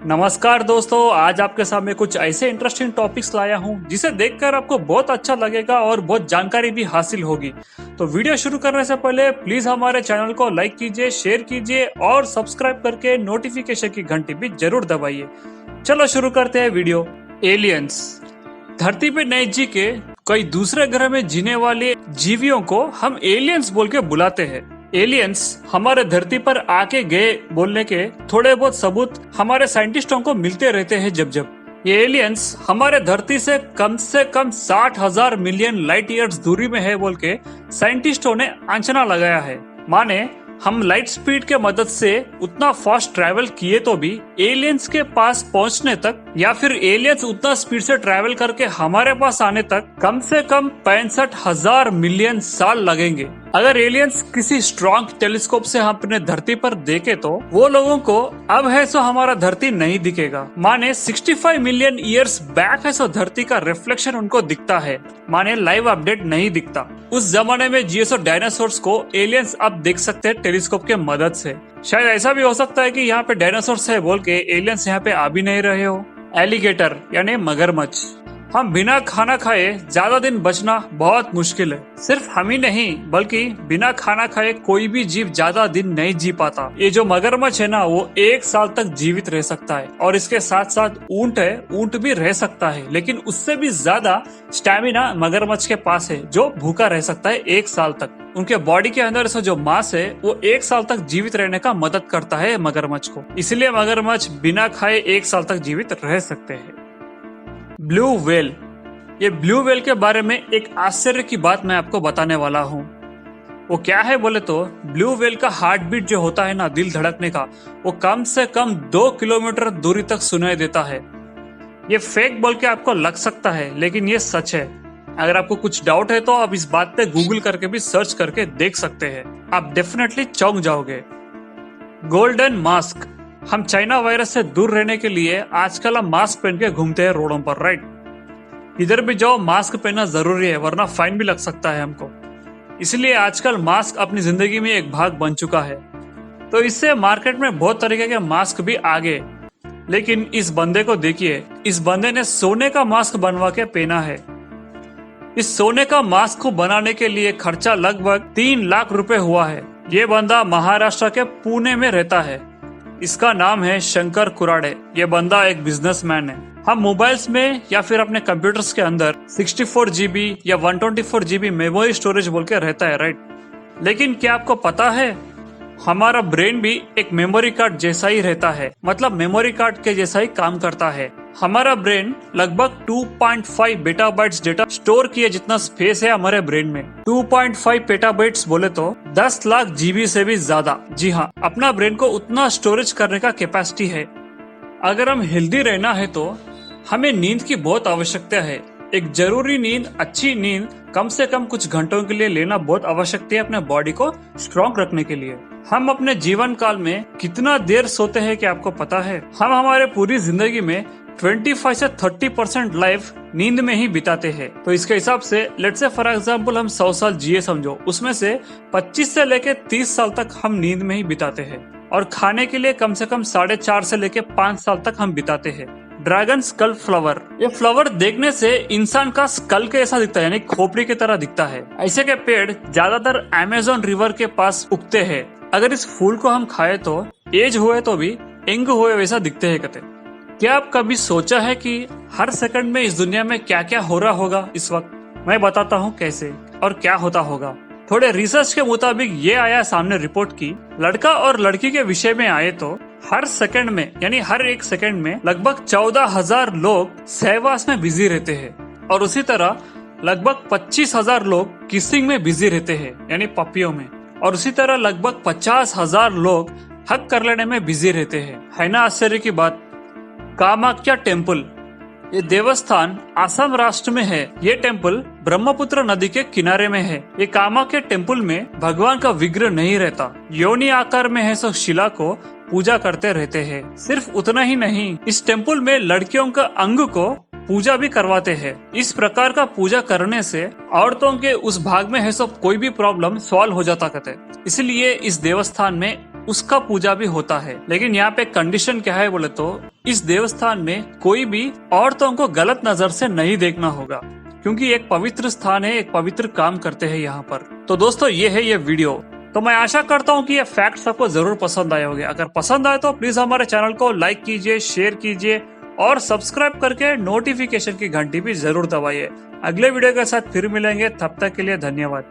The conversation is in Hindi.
नमस्कार दोस्तों, आज आपके सामने कुछ ऐसे इंटरेस्टिंग टॉपिक्स लाया हूं जिसे देखकर आपको बहुत अच्छा लगेगा और बहुत जानकारी भी हासिल होगी। तो वीडियो शुरू करने से पहले प्लीज हमारे चैनल को लाइक कीजिए, शेयर कीजिए और सब्सक्राइब करके नोटिफिकेशन की घंटी भी जरूर दबाइए। चलो शुरू करते हैं वीडियो। एलियंस। धरती पे नहीं जी के कई दूसरे ग्रह में जीने वाले जीवियों को हम एलियंस बोल के बुलाते हैं। एलियंस हमारे धरती पर आके गए बोलने के थोड़े बहुत सबूत हमारे साइंटिस्टों को मिलते रहते हैं। जब ये एलियंस हमारे धरती से कम 60,000 मिलियन लाइट ईयर्स दूरी में है बोल के साइंटिस्टों ने आंकड़ा लगाया है। माने हम लाइट स्पीड के मदद से उतना फास्ट ट्रैवल किए तो भी एलियंस के पास पहुंचने तक या फिर एलियंस उतना स्पीड से ट्रैवल करके हमारे पास आने तक कम से कम 65,000 मिलियन साल लगेंगे। अगर एलियंस किसी स्ट्रॉन्ग टेलीस्कोप से हम अपने धरती पर देखे तो वो लोगों को अब है सो हमारा धरती नहीं दिखेगा। माने 65 मिलियन ईयर्स बैक है सो धरती का रिफ्लेक्शन उनको दिखता है। माने लाइव अपडेट नहीं दिखता। उस जमाने में जीएसओ डायनासोर्स को एलियंस अब देख सकते हैं टेलीस्कोप के मदद से। शायद ऐसा भी हो सकता है कि यहाँ पे डायनासोर्स है बोल के एलियंस यहाँ पे आ भी नहीं रहे हो। एलिगेटर यानी मगरमच्छ। हम बिना खाना खाए ज्यादा दिन बचना बहुत मुश्किल है। सिर्फ हम ही नहीं बल्कि बिना खाना खाए कोई भी जीव ज्यादा दिन नहीं जी पाता। ये जो मगरमच्छ है ना वो 1 साल तक जीवित रह सकता है। और इसके साथ साथ ऊंट है, ऊंट भी रह सकता है, लेकिन उससे भी ज्यादा स्टैमिना मगरमच्छ के पास है जो भूखा रह सकता है 1 साल तक। उनके बॉडी के अंदर से जो मांस है वो 1 साल तक जीवित रहने का मदद करता है मगरमच्छ को। इसलिए मगरमच्छ बिना खाए 1 साल तक जीवित रह सकते हैं। Blue whale. ये ब्लू व्हेल के बारे में एक आश्चर्य की बात मैं आपको बताने वाला हूँ। वो क्या है बोले तो ब्लू व्हेल का हार्ट बीट जो होता है ना, दिल धड़कने का, वो कम से कम 2 किलोमीटर दूरी तक सुनाई देता है। ये फेक बोल के आपको लग सकता है लेकिन ये सच है। अगर आपको कुछ डाउट है तो आप इस बात पे गूगल करके भी सर्च करके देख सकते हैं। आप डेफिनेटली चौंक जाओगे। Golden mask. हम चाइना वायरस से दूर रहने के लिए आजकल हम मास्क पहन के घूमते हैं रोडों पर, राइट। इधर भी जाओ मास्क पहनना जरूरी है वरना फाइन भी लग सकता है हमको। इसलिए आजकल मास्क अपनी जिंदगी में एक भाग बन चुका है। तो इससे मार्केट में बहुत तरीके के मास्क भी आ गए। लेकिन इस बंदे को देखिए, इस बंदे ने सोने का मास्क बनवा के पहना है। इस सोने का मास्क को बनाने के लिए खर्चा लगभग 3 लाख रुपए हुआ है। ये बंदा महाराष्ट्र के पुणे में रहता है। इसका नाम है शंकर कुराडे। ये बंदा एक बिजनेसमैन है। हम मोबाइल्स में या फिर अपने कंप्यूटर्स के अंदर 64 GB या 124 GB मेमोरी स्टोरेज बोल के रहता है, राइट। लेकिन क्या आपको पता है हमारा ब्रेन भी एक मेमोरी कार्ड जैसा ही रहता है। मतलब मेमोरी कार्ड के जैसा ही काम करता है। हमारा ब्रेन लगभग 2.5 पेटाबाइट्स डेटा स्टोर किए जितना स्पेस है हमारे ब्रेन में। 2.5 पेटाबाइट्स बोले तो 10 लाख GB से भी ज्यादा। जी हाँ, अपना ब्रेन को उतना स्टोरेज करने का कैपेसिटी है। अगर हम हेल्दी रहना है तो हमें नींद की बहुत आवश्यकता है। एक जरूरी नींद, अच्छी नींद कम से कम कुछ घंटों के लिए लेना बहुत आवश्यक है अपने बॉडी को स्ट्रॉन्ग रखने के लिए। हम अपने जीवन काल में कितना देर सोते हैं क्या आपको पता है? हम हमारे पूरी जिंदगी में 25 से 30% लाइफ नींद में ही बिताते हैं। तो इसके हिसाब से लेट्स से फॉर एग्जांपल हम 100 साल जिए समझो, उसमें से 25 से लेके 30 साल तक हम नींद में ही बिताते हैं। और खाने के लिए कम से कम 4.5 से लेके 5 साल तक हम बिताते हैं। Dragon skull flower. ये फ्लावर देखने से इंसान का स्कल के ऐसा दिखता है, यानी खोपड़ी की तरह दिखता है। ऐसे के पेड़ ज्यादातर अमेज़न रिवर के पास उगते हैं। अगर इस फूल को हम खाए तो एज हुए तो भी यंग हुए वैसा दिखते हैं कहते। क्या आप कभी सोचा है कि हर सेकंड में इस दुनिया में क्या क्या हो रहा होगा इस वक्त? मैं बताता हूँ कैसे और क्या होता होगा। थोड़े रिसर्च के मुताबिक ये आया सामने रिपोर्ट की, लड़का और लड़की के विषय में आए तो हर सेकंड में यानी हर 1 सेकंड में लगभग 14,000 लोग सहवास में बिजी रहते हैं। और उसी तरह लगभग 25,000 लोग किसिंग में बिजी रहते हैं यानी पपियों में। और उसी तरह लगभग 50,000 लोग हक कर लेने में बिजी रहते हैं। है ना आश्चर्य की बात। कामाख्या टेम्पल। ये देवस्थान असम राष्ट्र में है। ये टेम्पल ब्रह्मपुत्र नदी के किनारे में है। ये कामाख्या टेम्पल में भगवान का विग्रह नहीं रहता, योनि आकार में है सो शिला को पूजा करते रहते हैं। सिर्फ उतना ही नहीं, इस टेम्पल में लड़कियों का अंग को पूजा भी करवाते हैं। इस प्रकार का पूजा करने से औरतों के उस भाग में है सो कोई भी प्रॉब्लम सॉल्व हो जाता कहते। इसलिए इस देवस्थान में उसका पूजा भी होता है। लेकिन यहाँ पे कंडीशन क्या है बोले तो इस देवस्थान में कोई भी औरतों को गलत नजर से नहीं देखना होगा, क्योंकि एक पवित्र स्थान है, एक पवित्र काम करते हैं यहाँ पर। तो दोस्तों ये है ये वीडियो। तो मैं आशा करता हूँ कि ये फैक्ट्स आपको जरूर पसंद आए होंगे। अगर पसंद आए तो प्लीज हमारे चैनल को लाइक कीजिए, शेयर कीजिए और सब्सक्राइब करके नोटिफिकेशन की घंटी भी जरूर दबाइए। अगले वीडियो के साथ फिर मिलेंगे, तब तक के लिए धन्यवाद।